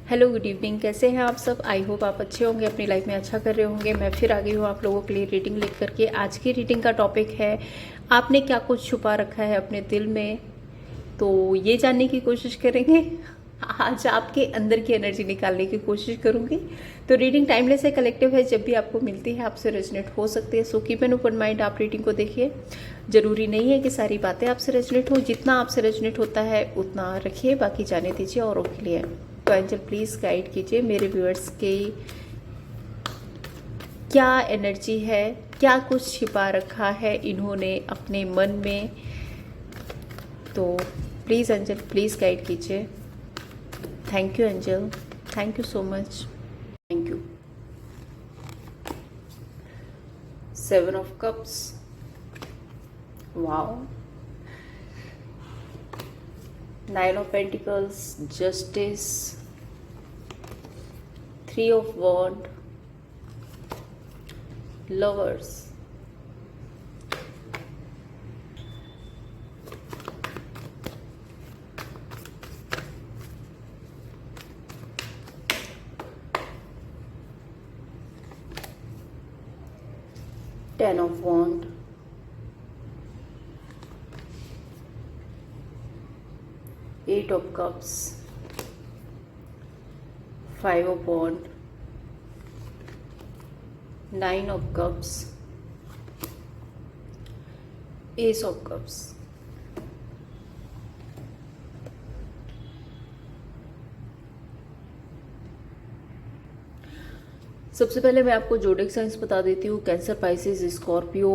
Hello good evening, कैसे हैं आप सब। आई होप आप अच्छे होंगे, अपनी लाइफ में अच्छा कर रहे होंगे। मैं फिर आ गई हूँ आप लोगों के लिए रीडिंग लेकर के। आज की रीडिंग का टॉपिक है आपने क्या कुछ छुपा रखा है अपने दिल में। तो ये जानने की कोशिश करेंगे। आज आपके अंदर की एनर्जी निकालने की कोशिश करूंगी। तो रीडिंग टाइमलेस है, कलेक्टिव है, जब भी आपको मिलती है आपसे रेजोनेट हो सकती है। So keep an open mind, आप रीडिंग को देखिए। जरूरी नहीं है कि सारी बातें आपसे रेजोनेट हो, जितना आपसे रेजोनेट होता है उतना रखिए, बाकी जाने दीजिए औरों के लिए। तो एंजल प्लीज गाइड कीजिए मेरे व्यूअर्स के क्या एनर्जी है, क्या कुछ छिपा रखा है इन्होंने अपने मन में। तो प्लीज़ एंजल प्लीज़ गाइड कीजिए। Thank you angel, thank you so much, thank you. 7 of cups, wow. 9 of pentacles, justice, 3 of wand, lovers, 10 of wand, 8 of cups, 5 of wand, 9 of cups, ace of cups। सबसे पहले मैं आपको जोडिक science बता देती हूँ। Cancer, Pisces, Scorpio,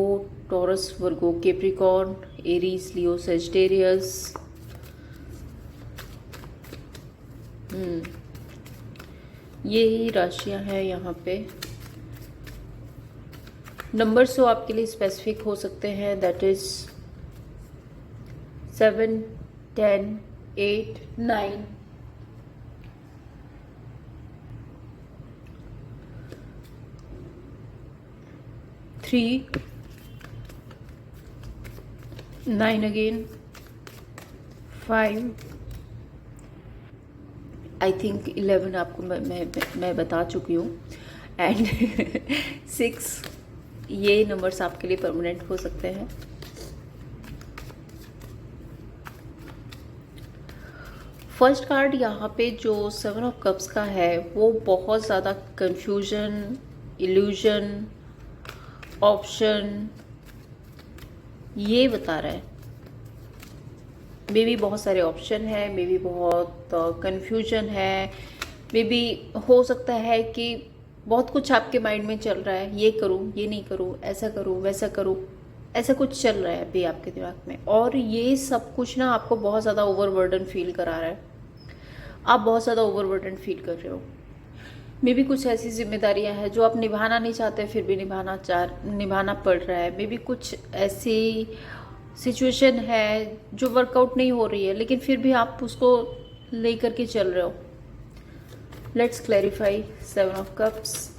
taurus, वर्गो, Capricorn, Aries, लियो, Sagittarius. ये ही राशियां हैं यहाँ पे। नंबर्स तो आपके लिए स्पेसिफिक हो सकते हैं, that is 7, 10, 8, 9। Three, 9 again, 5, I think 11 आपको मैं बता चुकी हूँ, एंड 6। ये नंबर्स आपके लिए परमानेंट हो सकते हैं। फर्स्ट कार्ड यहाँ पे जो 7 ऑफ कप्स का है वो बहुत ज़्यादा कंफ्यूजन, इल्यूजन, ऑप्शन ये बता रहा है। मे बी बहुत सारे ऑप्शन है, मे बी बहुत कंफ्यूजन है, मे बी हो सकता है कि बहुत कुछ आपके माइंड में चल रहा है, ये करूँ ये नहीं करूँ, ऐसा करूँ वैसा करूँ, ऐसा कुछ चल रहा है अभी आपके दिमाग में। और ये सब कुछ ना आपको बहुत ज़्यादा ओवरबर्डन फील करा रहा है। आप बहुत ज़्यादा ओवरबर्डन फील कर रहे हो। मे बी कुछ ऐसी जिम्मेदारियां हैं जो आप निभाना नहीं चाहते फिर भी निभाना पड़ रहा है। मे बी कुछ ऐसी सिचुएशन है जो वर्कआउट नहीं हो रही है लेकिन फिर भी आप उसको लेकर के चल रहे हो। Let's clarify. 7 of cups,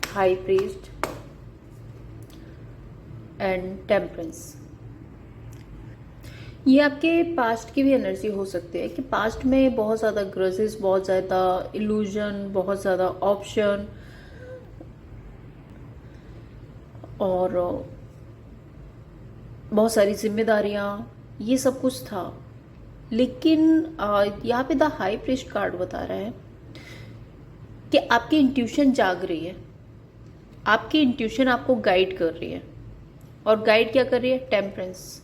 high priest and temperance. ये आपके पास्ट की भी एनर्जी हो सकती है कि पास्ट में बहुत ज़्यादा ग्रजेस, बहुत ज़्यादा इल्यूजन, बहुत ज़्यादा ऑप्शन और बहुत सारी जिम्मेदारियाँ, ये सब कुछ था। लेकिन यहाँ पे द हाई प्रीस्ट कार्ड बता रहा है कि आपकी इंट्यूशन जाग रही है, आपकी इंट्यूशन आपको गाइड कर रही है। और गाइड क्या कर रही है? टेम्परेंस।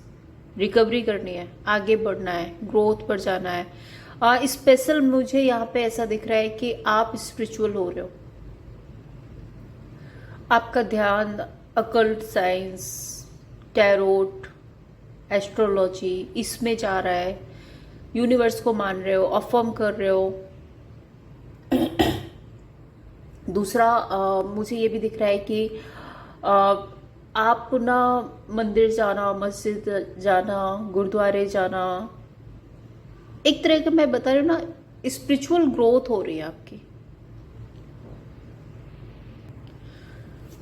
रिकवरी करनी है, आगे बढ़ना है, ग्रोथ पर जाना है। स्पेशल मुझे यहाँ पे ऐसा दिख रहा है कि आप स्पिरिचुअल हो रहे हो। आपका ध्यान अकल्ट साइंस, टैरोट, एस्ट्रोलॉजी इसमें जा रहा है। यूनिवर्स को मान रहे हो, अफर्म कर रहे हो। दूसरा मुझे ये भी दिख रहा है कि आप ना मंदिर जाना, मस्जिद जाना, गुरुद्वारे जाना, एक तरह का मैं बता रही हूँ ना, स्पिरिचुअल ग्रोथ हो रही है आपकी।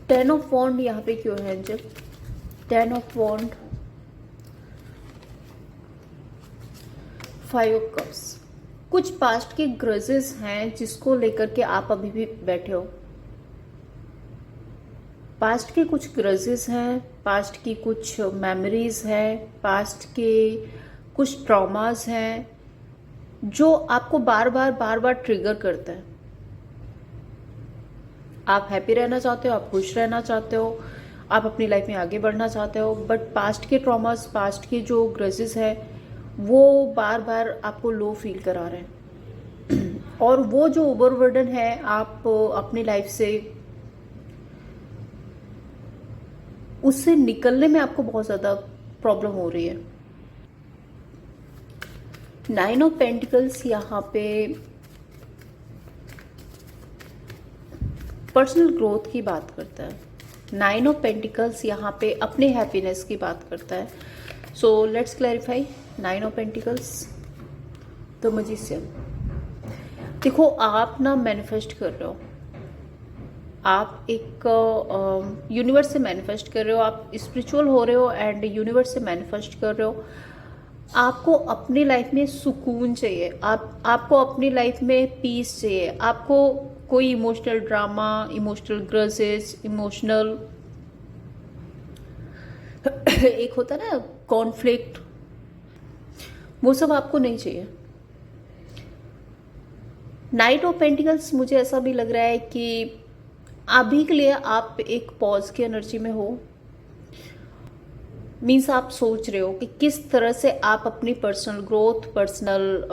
10 ऑफ वॉन्ड यहाँ पे क्यों है angel? 10 of wand, five of cups, कुछ पास्ट के ग्रजेस हैं जिसको लेकर के आप अभी भी बैठे हो। पास्ट के कुछ ग्रजेस हैं, पास्ट की कुछ मेमोरीज हैं, पास्ट के कुछ ट्रॉमास हैं जो आपको बार बार ट्रिगर करता है। आप हैप्पी रहना चाहते हो, आप खुश रहना चाहते हो, आप अपनी लाइफ में आगे बढ़ना चाहते हो, बट पास्ट के ट्रॉमास, पास्ट के जो ग्रजेस है वो बार बार आपको लो फील करा रहे हैं और वो जो ओवरबर्डन है आप अपनी लाइफ से, उससे निकलने में आपको बहुत ज़्यादा प्रॉब्लम हो रही है। 9 ऑफ पेंटिकल्स यहाँ पे पर्सनल ग्रोथ की बात करता है। 9 ऑफ पेंटिकल्स यहाँ पे अपने हैप्पीनेस की बात करता है। So let's clarify 9 of pentacles, the magician. देखो, आप ना मैनिफेस्ट कर रहे हो, आप एक यूनिवर्स से मैनिफेस्ट कर रहे हो, आप स्पिरिचुअल हो रहे हो एंड यूनिवर्स से मैनिफेस्ट कर रहे हो। आपको अपनी लाइफ में सुकून चाहिए, आपको अपनी लाइफ में पीस चाहिए, आपको कोई emotional drama, emotional grudges, emotional एक होता है ना कॉन्फ्लिक्ट, वो सब आपको नहीं चाहिए। नाइट ऑफ पेंटिकल्स मुझे ऐसा भी लग रहा है कि अभी के लिए आप एक पॉज की एनर्जी में हो। मीन्स आप सोच रहे हो कि किस तरह से आप अपनी पर्सनल ग्रोथ, पर्सनल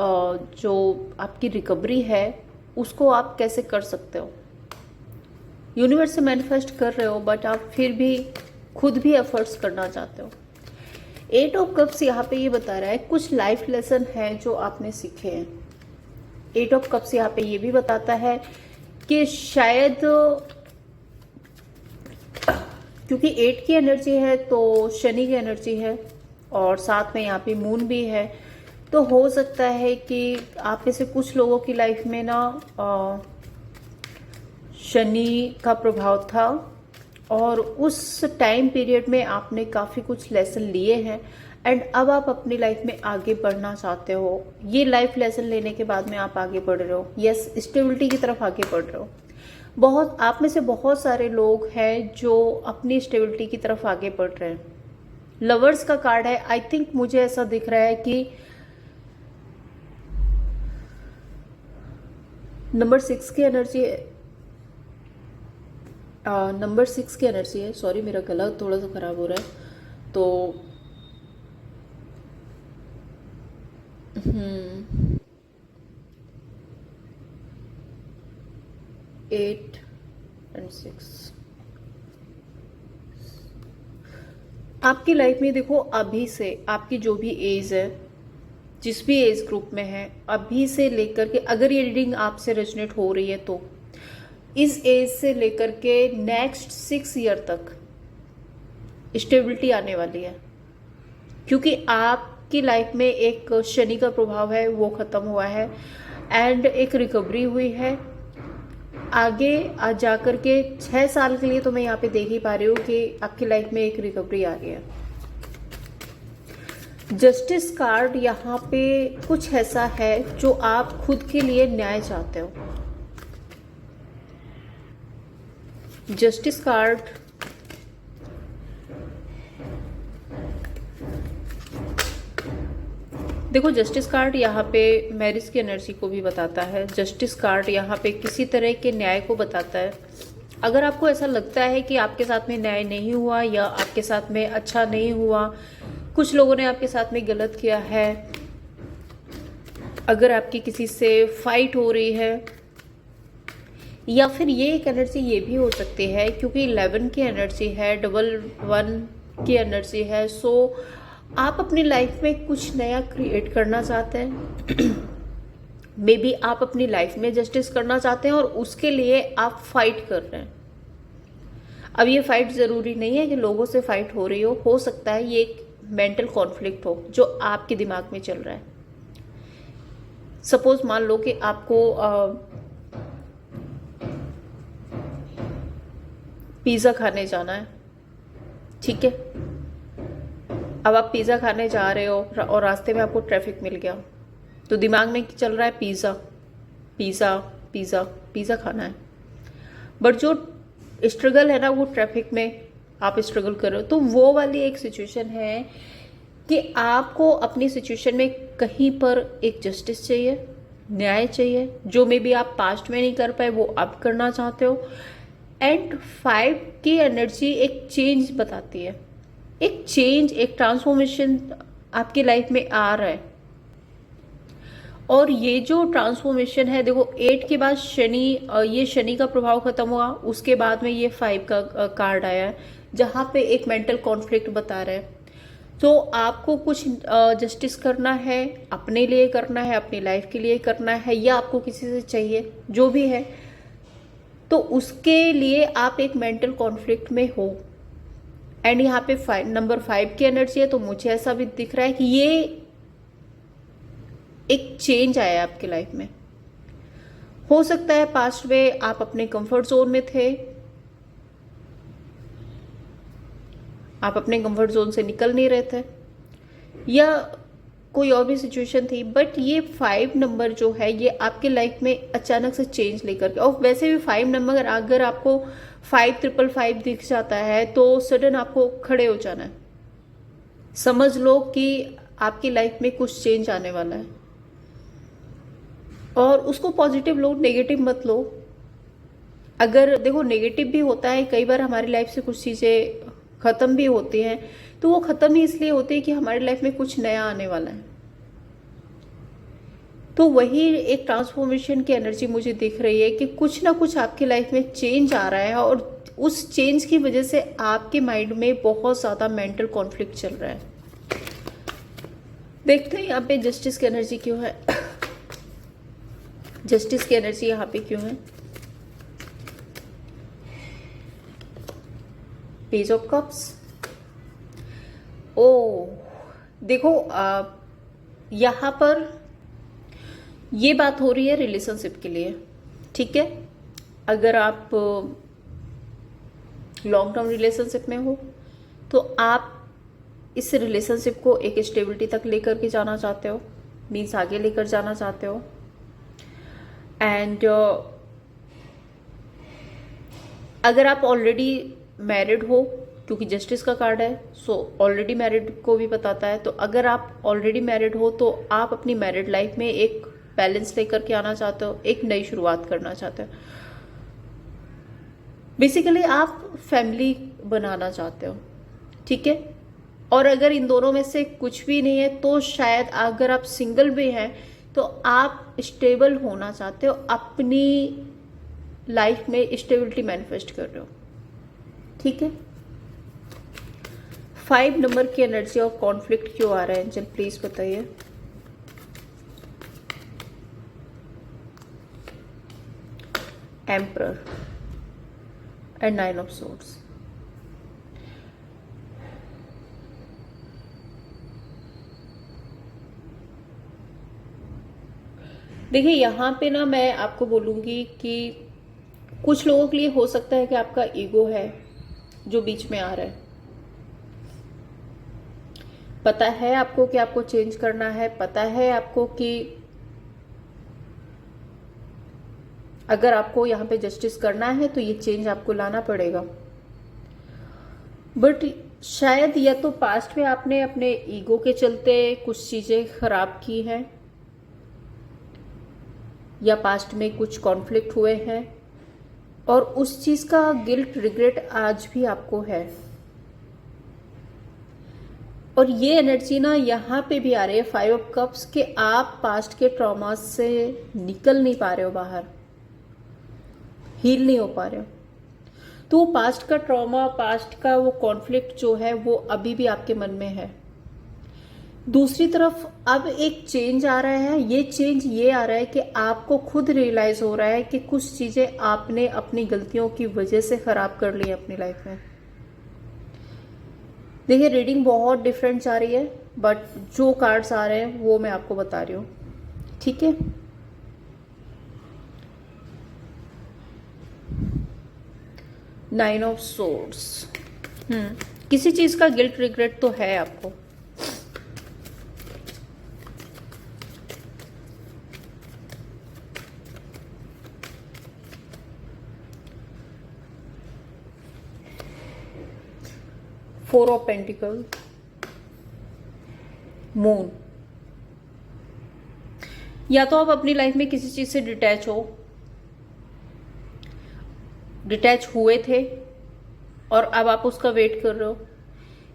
जो आपकी रिकवरी है उसको आप कैसे कर सकते हो। यूनिवर्स से मैनिफेस्ट कर रहे हो बट आप फिर भी खुद भी एफर्ट्स करना चाहते हो। 8 ऑफ कप्स यहाँ पे ये बता रहा है कुछ लाइफ लेसन है जो आपने सीखे हैं। 8 ऑफ कप्स यहाँ पे ये भी बताता है कि शायद क्योंकि 8 की एनर्जी है तो शनि की एनर्जी है और साथ में यहाँ पे मून भी है, तो हो सकता है कि आप में से कुछ लोगों की लाइफ में ना शनि का प्रभाव था और उस टाइम पीरियड में आपने काफ़ी कुछ लेसन लिए हैं एंड अब आप अपनी लाइफ में आगे बढ़ना चाहते हो। ये लाइफ लेसन लेने के बाद में आप आगे बढ़ रहे हो, यस, स्टेबिलिटी की तरफ आगे बढ़ रहे हो। बहुत आप में से बहुत सारे लोग हैं जो अपनी स्टेबिलिटी की तरफ आगे बढ़ रहे हैं। लवर्स का कार्ड है। आई थिंक मुझे ऐसा दिख रहा है कि नंबर 6 की एनर्जी है, नंबर 6 की एनर्जी है। सॉरी, मेरा गला थोड़ा सा खराब हो रहा है तो 8 and 6 आपकी लाइफ में देखो, अभी से आपकी जो भी एज है, जिस भी एज ग्रुप में है, अभी से लेकर के अगर ये रीडिंग आपसे रेजोनेट हो रही है तो इस एज से लेकर के नेक्स्ट 6 ईयर तक स्टेबिलिटी आने वाली है, क्योंकि आपकी लाइफ में एक शनि का प्रभाव है वो खत्म हुआ है एंड एक रिकवरी हुई है। आगे जा कर के 6 साल के लिए तो मैं यहाँ पे देख ही पा रही हूँ कि आपकी लाइफ में एक रिकवरी आ गई है। जस्टिस कार्ड यहाँ पे कुछ ऐसा है जो आप खुद के लिए न्याय चाहते हो। जस्टिस कार्ड देखो, जस्टिस कार्ड यहाँ पे मैरिज की एनर्जी को भी बताता है। जस्टिस कार्ड यहाँ पे किसी तरह के न्याय को बताता है। अगर आपको ऐसा लगता है कि आपके साथ में न्याय नहीं हुआ या आपके साथ में अच्छा नहीं हुआ, कुछ लोगों ने आपके साथ में गलत किया है, अगर आपकी किसी से फाइट हो रही है, या फिर ये एक एनर्जी ये भी हो सकती है क्योंकि 11 की एनर्जी है, 11 की एनर्जी है। सो आप अपनी लाइफ में कुछ नया क्रिएट करना चाहते हैं। मे बी आप अपनी लाइफ में जस्टिस करना चाहते हैं और उसके लिए आप फाइट कर रहे हैं। अब ये फाइट ज़रूरी नहीं है कि लोगों से फाइट हो रही हो सकता है ये एक मेंटल कॉन्फ्लिक्ट हो जो आपके दिमाग में चल रहा है। सपोज मान लो कि आपको पिज़्ज़ा खाने जाना है, ठीक है। अब आप पिज़्ज़ा खाने जा रहे हो और रास्ते में आपको ट्रैफिक मिल गया, तो दिमाग में चल रहा है पिज़्ज़ा पिज़्ज़ा पिज़्ज़ा पिज़्ज़ा खाना है। बट जो स्ट्रगल है ना, वो ट्रैफिक में आप स्ट्रगल कर रहे हो, तो वो वाली एक सिचुएशन है कि आपको अपनी सिचुएशन में कहीं पर एक जस्टिस चाहिए, न्याय चाहिए, जो मे बी आप पास्ट में नहीं कर पाए वो आप करना चाहते हो। एंड 5 की एनर्जी एक चेंज बताती है, एक चेंज, एक ट्रांसफॉर्मेशन आपकी लाइफ में आ रहा है। और ये जो ट्रांसफॉर्मेशन है, देखो 8 के बाद शनि, ये शनि का प्रभाव खत्म हुआ, उसके बाद में ये 5 का कार्ड आया है, जहाँ पे एक मेंटल कॉन्फ्लिक्ट बता रहा है। तो आपको कुछ जस्टिस करना है, अपने लिए करना है, अपनी लाइफ के लिए करना है, या आपको किसी से चाहिए, जो भी है, तो उसके लिए आप एक मेंटल कॉन्फ्लिक्ट में हो। एंड यहाँ पे नंबर 5 की एनर्जी है, तो मुझे ऐसा भी दिख रहा है कि ये एक चेंज आया है आपकी लाइफ में। हो सकता है पास्ट में आप अपने कंफर्ट जोन में थे, आप अपने कंफर्ट जोन से निकल नहीं रहे थे, या कोई और भी सिचुएशन थी, बट ये 5 नंबर जो है ये आपके लाइफ में अचानक से चेंज लेकर के। और वैसे भी 5 नंबर अगर आपको 5555 दिख जाता है तो सडन आपको खड़े हो जाना है, समझ लो कि आपकी लाइफ में कुछ चेंज आने वाला है। और उसको पॉजिटिव लो, नेगेटिव मत लो। अगर देखो नेगेटिव भी होता है, कई बार हमारी लाइफ से कुछ चीज़ें ख़त्म भी होती हैं, तो वो ख़त्म ही इसलिए होती है कि हमारी लाइफ में कुछ नया आने वाला है। तो वही एक ट्रांसफॉर्मेशन की एनर्जी मुझे दिख रही है कि कुछ ना कुछ आपकी लाइफ में चेंज आ रहा है, और उस चेंज की वजह से आपके माइंड में बहुत ज़्यादा मेंटल कॉन्फ्लिक्ट चल रहा है। देखते हैं यहाँ पे जस्टिस की एनर्जी क्यों है। जस्टिस की एनर्जी यहाँ पे क्यों है? Page of cups. ओ देखो, यहाँ पर ये बात हो रही है रिलेशनशिप के लिए, ठीक है। अगर आप लॉन्ग टर्म रिलेशनशिप में हो तो आप इस रिलेशनशिप को एक स्टेबिलिटी तक लेकर के जाना चाहते हो, मीन्स आगे लेकर जाना चाहते हो। एंड अगर आप ऑलरेडी मैरिड हो, क्योंकि जस्टिस का कार्ड है, सो ऑलरेडी मैरिड को भी बताता है, तो अगर आप ऑलरेडी मैरिड हो तो आप अपनी मैरिड लाइफ में एक बैलेंस लेकर के आना चाहते हो, एक नई शुरुआत करना चाहते हो। बेसिकली आप फैमिली बनाना चाहते हो, ठीक है। और अगर इन दोनों में से कुछ भी नहीं है तो शायद अगर आप सिंगल भी हैं तो आप स्टेबल होना चाहते हो, अपनी लाइफ में स्टेबिलिटी मैनिफेस्ट कर रहे हो, ठीक है। 5 नंबर की एनर्जी ऑफ कॉन्फ्लिक्ट क्यों आ रहा है एंजल, प्लीज बताइए। Emperor and 9 of swords. देखिए यहाँ पे ना मैं आपको बोलूँगी कि कुछ लोगों के लिए हो सकता है कि आपका ईगो है जो बीच में आ रहा है। पता है आपको कि आपको चेंज करना है, पता है आपको कि अगर आपको यहाँ पे जस्टिस करना है तो ये चेंज आपको लाना पड़ेगा। बट शायद या तो पास्ट में आपने अपने ईगो के चलते कुछ चीज़ें खराब की हैं, या पास्ट में कुछ कॉन्फ्लिक्ट हुए हैं और उस चीज़ का गिल्ट रिग्रेट आज भी आपको है। और ये एनर्जी ना यहाँ पे भी आ रही है 5 ऑफ कप्स के, आप पास्ट के ट्रॉमा से निकल नहीं पा रहे हो, बाहर हील नहीं हो पा रहे हो। तो पास्ट का ट्रॉमा, पास्ट का वो कॉन्फ्लिक्ट जो है वो अभी भी आपके मन में है। दूसरी तरफ अब एक चेंज आ रहा है। ये चेंज ये आ रहा है कि आपको खुद रियलाइज हो रहा है कि कुछ चीजें आपने अपनी गलतियों की वजह से खराब कर ली अपनी लाइफ में। देखिए रीडिंग बहुत डिफरेंट जा रही है, बट जो कार्ड्स आ रहे हैं वो मैं आपको बता रही हूँ, ठीक है। Nine of swords. किसी चीज का गिल्ट रिग्रेट तो है आपको। Four of pentacle, moon. या तो आप अपनी लाइफ में किसी चीज से डिटैच हुए थे और अब आप उसका वेट कर रहे हो।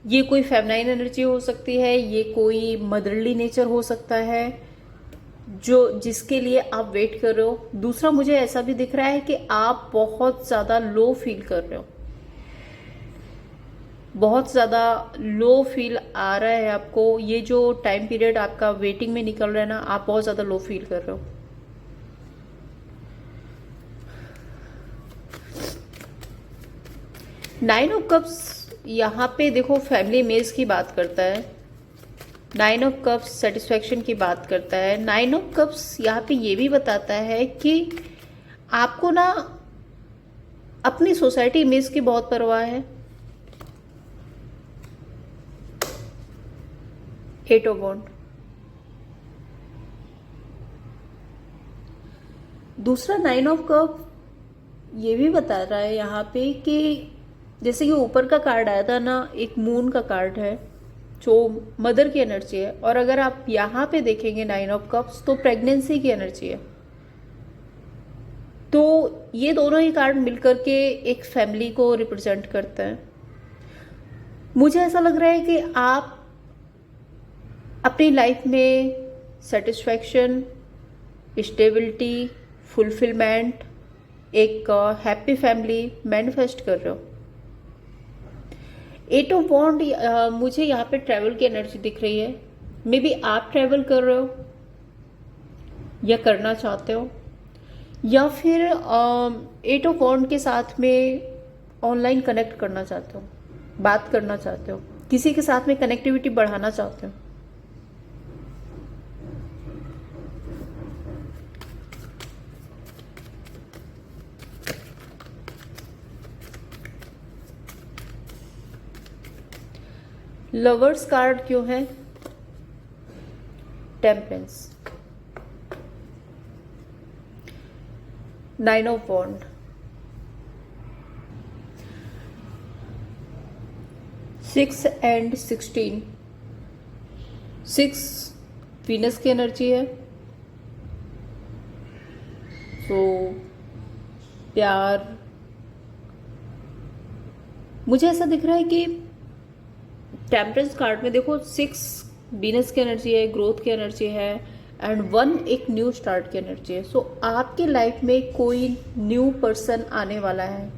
ये कोई फेमिनाइन एनर्जी हो सकती है, ये कोई मदरली नेचर हो सकता है जो जिसके लिए आप वेट कर रहे हो। दूसरा, मुझे ऐसा भी दिख रहा है कि आप बहुत ज्यादा लो फील कर रहे हो, बहुत ज्यादा लो फील आ रहा है आपको। ये जो टाइम पीरियड आपका वेटिंग में निकल रहा है ना, आप बहुत ज्यादा लो फील कर रहे हो। नाइन ऑफ कप्स यहाँ पे देखो फैमिली इमेज की बात करता है। नाइन ऑफ कप्स सेटिस्फैक्शन की बात करता है। नाइन ऑफ कप्स यहाँ पे ये भी बताता है कि आपको ना अपनी सोसाइटी इमेज की बहुत परवाह है। एट ऑफ वॉन्ड। दूसरा, नाइन ऑफ कप ये भी बता रहा है यहाँ पे कि जैसे कि ऊपर का कार्ड आया था ना, एक मून का कार्ड है जो मदर की एनर्जी है, और अगर आप यहाँ पे देखेंगे नाइन ऑफ कप्स तो प्रेगनेंसी की एनर्जी है। तो ये दोनों ही कार्ड मिलकर के एक फैमिली को रिप्रेजेंट करते हैं। मुझे ऐसा लग रहा है कि आप अपनी लाइफ में सेटिस्फैक्शन, स्टेबिलिटी, फुलफिलमेंट, एक हैप्पी फैमिली मैनिफेस्ट कर रहे हो। एट ऑफ वॉन्ड मुझे यहाँ पे ट्रैवल की एनर्जी दिख रही है। मे बी आप ट्रैवल कर रहे हो या करना चाहते हो, या फिर एट ऑफ वॉन्ड के साथ में ऑनलाइन कनेक्ट करना चाहते हो, बात करना चाहते हो, किसी के साथ में कनेक्टिविटी बढ़ाना चाहते हो। लवर्स कार्ड क्यों है? Temperance, nine of wand, 6 and 16। 6 Venus की एनर्जी है, तो प्यार। मुझे ऐसा दिख रहा है कि टेम्परेंस कार्ड में देखो 6 वीनस की एनर्जी है, ग्रोथ की एनर्जी है, एंड 1 एक न्यू स्टार्ट की एनर्जी है। सो आपके लाइफ में कोई न्यू पर्सन आने वाला है,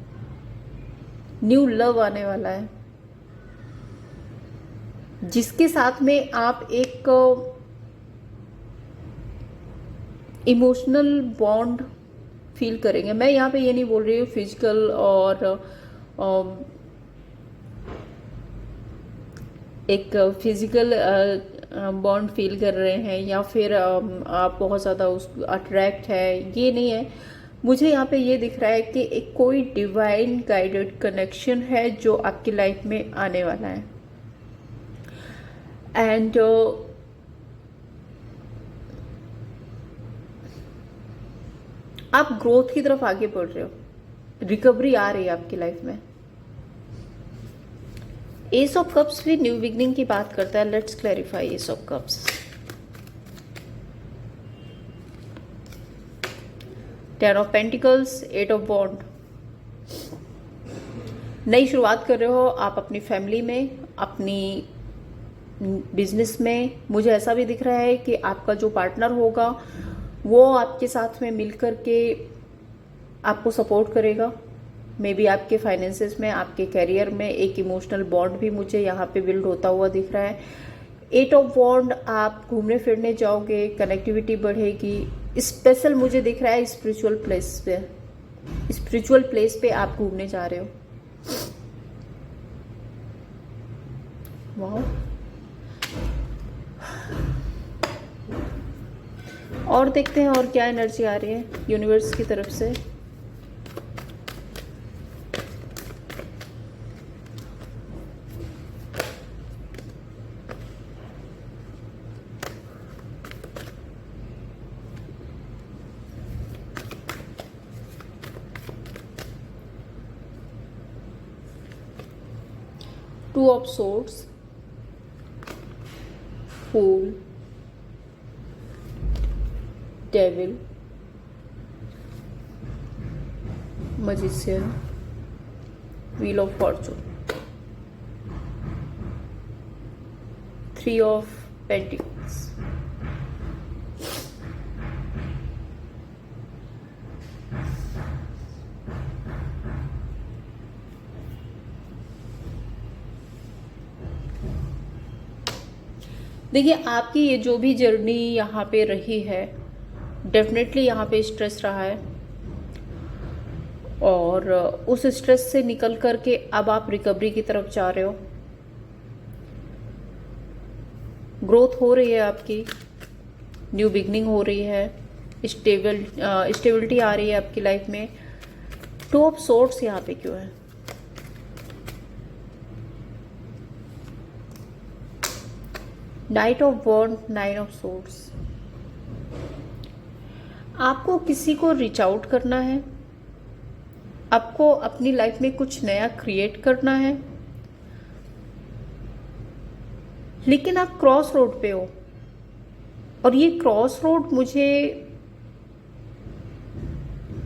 न्यू लव आने वाला है, जिसके साथ में आप एक इमोशनल बॉन्ड फील करेंगे। मैं यहाँ पे ये नहीं बोल रही हूँ फिजिकल और एक फिजिकल बॉन्ड फील कर रहे हैं या फिर आप बहुत ज़्यादा उस अट्रैक्ट है, ये नहीं है। मुझे यहाँ पे ये दिख रहा है कि एक कोई डिवाइन गाइडेड कनेक्शन है जो आपकी लाइफ में आने वाला है। एंड आप ग्रोथ की तरफ आगे बढ़ रहे हो, रिकवरी आ रही है आपकी लाइफ में। एस ऑफ कप्स भी न्यू बिगनिंग की बात करता है। Let's clarify ace of cups. 10 of pentacles, 8 of wand. नई शुरुआत कर रहे हो आप अपनी फैमिली में, अपनी बिजनेस में। मुझे ऐसा भी दिख रहा है कि आपका जो पार्टनर होगा वो आपके साथ में मिलकर के आपको सपोर्ट करेगा। मे बी आपके फाइनेंसेस में, आपके करियर में एक इमोशनल बॉन्ड भी मुझे यहाँ पे बिल्ड होता हुआ दिख रहा है। 8 ऑफ वॉन्ड, आप घूमने फिरने जाओगे, कनेक्टिविटी बढ़ेगी। स्पेशल मुझे दिख रहा है स्पिरिचुअल प्लेस पे, स्पिरिचुअल प्लेस पे आप घूमने जा रहे हो। वाह। और देखते हैं और क्या एनर्जी आ रही है यूनिवर्स की तरफ से। Two of swords, fool, devil, magician, wheel of fortune, three of pentacles. देखिए, आपकी ये जो भी जर्नी यहाँ पे रही है, डेफिनेटली यहाँ पे स्ट्रेस रहा है, और उस स्ट्रेस से निकल करके अब आप रिकवरी की तरफ जा रहे हो। ग्रोथ हो रही है आपकी, न्यू बिगनिंग हो रही है, स्टेबिलिटी आ रही है आपकी लाइफ में। टू ऑफ सोर्ड्स यहाँ पे क्यों है? Knight of wand, nine of swords. आपको किसी को रीच आउट करना है, आपको अपनी लाइफ में कुछ नया क्रिएट करना है, लेकिन आप क्रॉस रोड पे हो, और ये क्रॉस रोड मुझे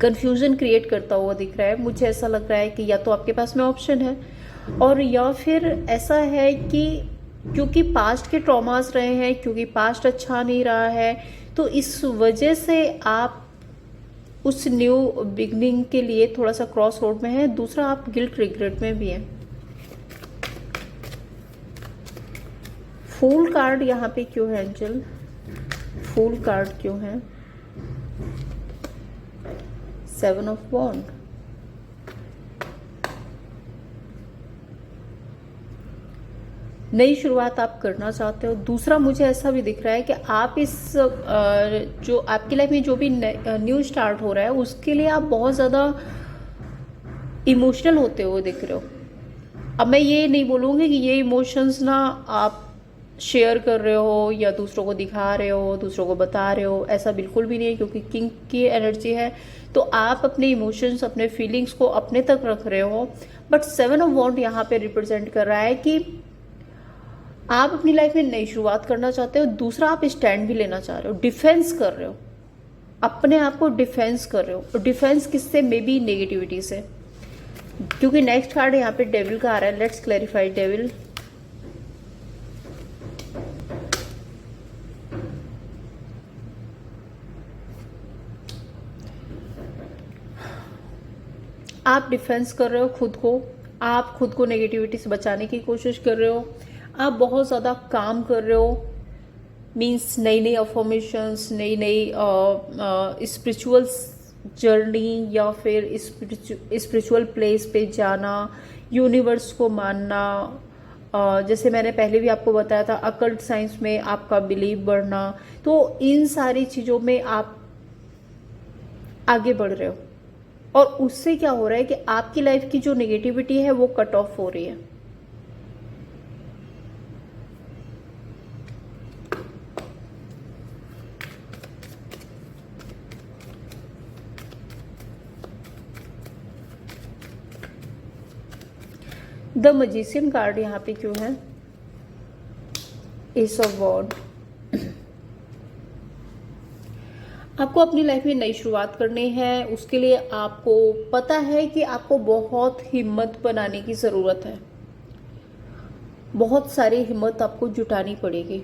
कंफ्यूजन क्रिएट करता हुआ दिख रहा है। मुझे ऐसा लग रहा है कि या तो आपके पास में ऑप्शन है, और या फिर ऐसा है कि क्योंकि पास्ट के ट्रॉमास रहे हैं, क्योंकि पास्ट अच्छा नहीं रहा है, तो इस वजह से आप उस न्यू बिगनिंग के लिए थोड़ा सा क्रॉस रोड में है। दूसरा, आप गिल्ट रिग्रेट में भी हैं। फूल कार्ड यहाँ पे क्यों है एंजल? फूल कार्ड क्यों है? Seven of wand. नई शुरुआत आप करना चाहते हो। दूसरा, मुझे ऐसा भी दिख रहा है कि आप इस जो आपकी लाइफ में जो भी न्यू स्टार्ट हो रहा है, उसके लिए आप बहुत ज़्यादा इमोशनल होते हुए दिख रहे हो। अब मैं ये नहीं बोलूँगी कि ये इमोशंस ना आप शेयर कर रहे हो या दूसरों को दिखा रहे हो, दूसरों को बता रहे हो, ऐसा बिल्कुल भी नहीं है, क्योंकि किंग की एनर्जी है। तो आप अपने इमोशंस, अपने फीलिंग्स को अपने तक रख रहे हो। बट सेवन ऑफ वॉन्ड यहाँ पे रिप्रेजेंट कर रहा है कि आप अपनी लाइफ में नई शुरुआत करना चाहते हो। दूसरा, आप स्टैंड भी लेना चाह रहे हो, डिफेंस कर रहे हो, अपने आप को डिफेंस कर रहे हो। डिफेंस किससे? मे बी नेगेटिविटी से, क्योंकि नेक्स्ट कार्ड यहाँ पे डेविल का आ रहा है। Let's clarify devil. आप डिफेंस कर रहे हो खुद को, आप खुद को नेगेटिविटी से बचाने की कोशिश कर रहे हो, आप बहुत ज़्यादा काम कर रहे हो। मीन्स नई नई अफॉर्मेशंस, नई नई स्पिरिचुअल जर्नी, या फिर स्पिरिचुअल प्लेस पे जाना, यूनिवर्स को मानना। जैसे मैंने पहले भी आपको बताया था, अकल्ट साइंस में आपका बिलीव बढ़ना। तो इन सारी चीज़ों में आप आगे बढ़ रहे हो, और उससे क्या हो रहा है कि आपकी लाइफ की जो नेगेटिविटी है वो कट ऑफ हो रही है। द मैजिशियन कार्ड यहाँ पे क्यों है? एस ऑफ वॉन्ड। आपको अपनी लाइफ में नई शुरुआत करनी है, उसके लिए आपको पता है कि आपको बहुत हिम्मत बनाने की ज़रूरत है, बहुत सारी हिम्मत आपको जुटानी पड़ेगी।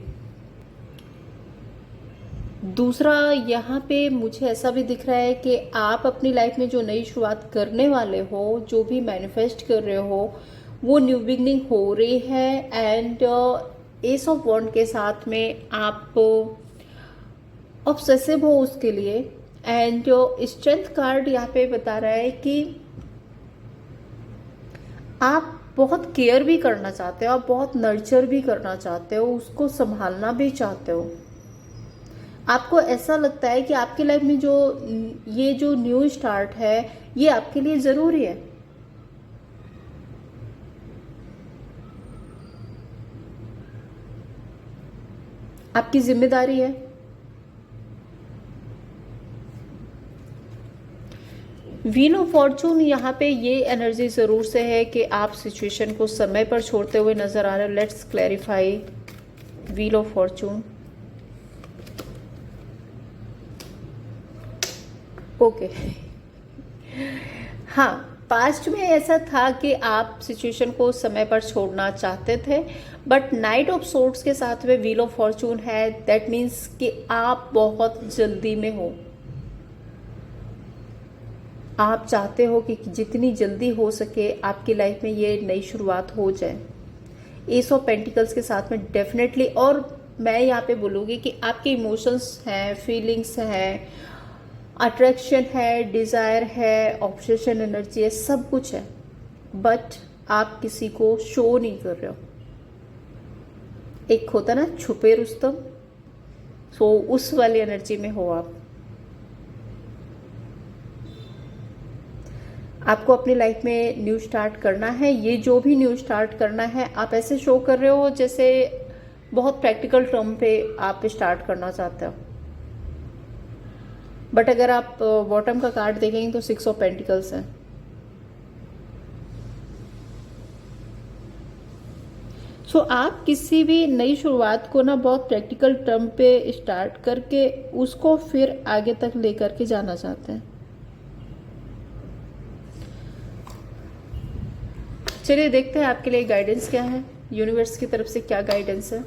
दूसरा, यहाँ पे मुझे ऐसा भी दिख रहा है कि आप अपनी लाइफ में जो नई शुरुआत करने वाले हो, जो भी मैनिफेस्ट कर रहे हो, वो न्यू बिगनिंग हो रही है। एंड एस ऑफ वॉन्ड के साथ में आप ऑब्सेसिव हो उसके लिए। एंड स्ट्रेंथ कार्ड यहाँ पे बता रहा है कि आप बहुत केयर भी करना चाहते हो, आप बहुत नर्चर भी करना चाहते हो, उसको संभालना भी चाहते हो। आपको ऐसा लगता है कि आपकी लाइफ में ये जो न्यू स्टार्ट है, ये आपके लिए ज़रूरी है। आपकी जिम्मेदारी है। व्हील ऑफ फॉर्चून, यहाँ पे ये एनर्जी ज़रूर से है कि आप सिचुएशन को समय पर छोड़ते हुए नज़र आ रहे हो। Let's clarify wheel of Fortune. Okay, हाँ, पास्ट में ऐसा था कि आप सिचुएशन को समय पर छोड़ना चाहते थे, बट नाइट ऑफ सोर्ड्स के साथ में व्हील ऑफ फॉर्चून है। दैट मीन्स कि आप बहुत जल्दी में हो। आप चाहते हो कि जितनी जल्दी हो सके आपकी लाइफ में ये नई शुरुआत हो जाए। एस ऑफ पेंटिकल्स के साथ में डेफिनेटली, और मैं यहाँ पे बोलूँगी कि आपके इमोशंस हैं, फीलिंग्स हैं, अट्रैक्शन है, डिज़ायर है, ऑब्सेशन एनर्जी है, सब कुछ है, बट आप किसी को शो नहीं कर रहे हो। एक होता ना छुपे रुस्तम, सो उस वाली एनर्जी में हो आप। आपको अपनी लाइफ में न्यू स्टार्ट करना है। ये जो भी न्यू स्टार्ट करना है आप ऐसे शो कर रहे हो जैसे बहुत प्रैक्टिकल टर्म पे आप स्टार्ट करना चाहते हो, बट अगर आप बॉटम का कार्ड देखेंगे तो 6 ऑफ पेंटिकल्स है। सो आप किसी भी नई शुरुआत को ना बहुत प्रैक्टिकल टर्म पे स्टार्ट करके उसको फिर आगे तक लेकर के जाना चाहते हैं। चलिए देखते हैं आपके लिए गाइडेंस क्या है, यूनिवर्स की तरफ से क्या गाइडेंस है।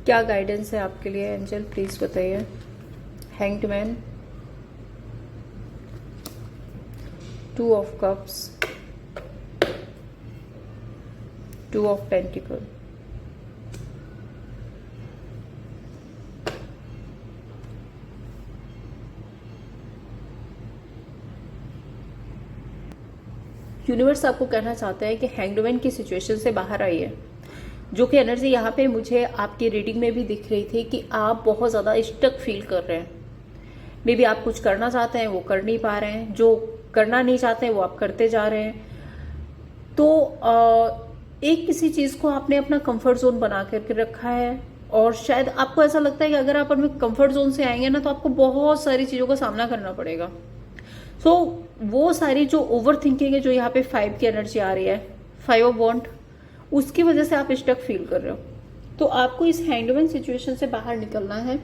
क्या गाइडेंस है आपके लिए एंजल, प्लीज बताइए। Hanged man, 2 of cups, 2 of pentacle. Universe आपको कहना चाहता है कि हैंगमैन की सिचुएशन से बाहर आइए। जो कि एनर्जी यहाँ पे मुझे आपकी रीडिंग में भी दिख रही थी कि आप बहुत ज़्यादा स्टक फील कर रहे हैं। मे बी आप कुछ करना चाहते हैं वो कर नहीं पा रहे हैं, जो करना नहीं चाहते हैं वो आप करते जा रहे हैं। तो एक किसी चीज़ को आपने अपना कंफर्ट जोन बना करके रखा है, और शायद आपको ऐसा लगता है कि अगर आप अपने कंफर्ट जोन से आएंगे ना तो आपको बहुत सारी चीज़ों का सामना करना पड़ेगा। सो वो सारी जो ओवर थिंकिंग है, जो यहाँ पे 5 की एनर्जी आ रही है, 5 ऑफ वॉन्ड, उसकी वजह से आप स्टक फील कर रहे हो। तो आपको इस हैंगमैन सिचुएशन से बाहर निकलना है।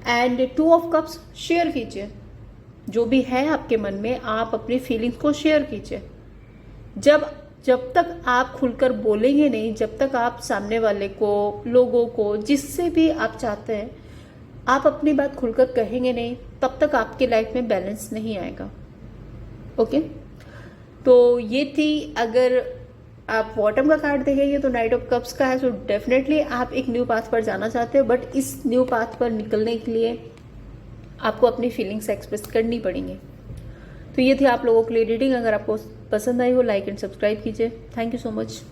एंड 2 ऑफ कप्स शेयर कीजिए, जो भी है आपके मन में आप अपनी फीलिंग्स को शेयर कीजिए। जब तक आप खुलकर बोलेंगे नहीं, जब तक आप सामने वाले को, लोगों को, जिससे भी आप चाहते हैं, आप अपनी बात खुलकर कहेंगे नहीं, तब तक आपकी लाइफ में बैलेंस नहीं आएगा। ओके, तो ये थी। अगर आप बॉटम का कार्ड देखेंगे तो नाइट ऑफ कप्स का है। सो डेफिनेटली आप एक न्यू पाथ पर जाना चाहते हो, बट इस न्यू पाथ पर निकलने के लिए आपको अपनी फीलिंग्स एक्सप्रेस करनी पड़ेंगी। तो ये थी आप लोगों के लिए रीडिंग। अगर आपको पसंद आई हो, लाइक एंड सब्सक्राइब कीजिए। Thank you so much.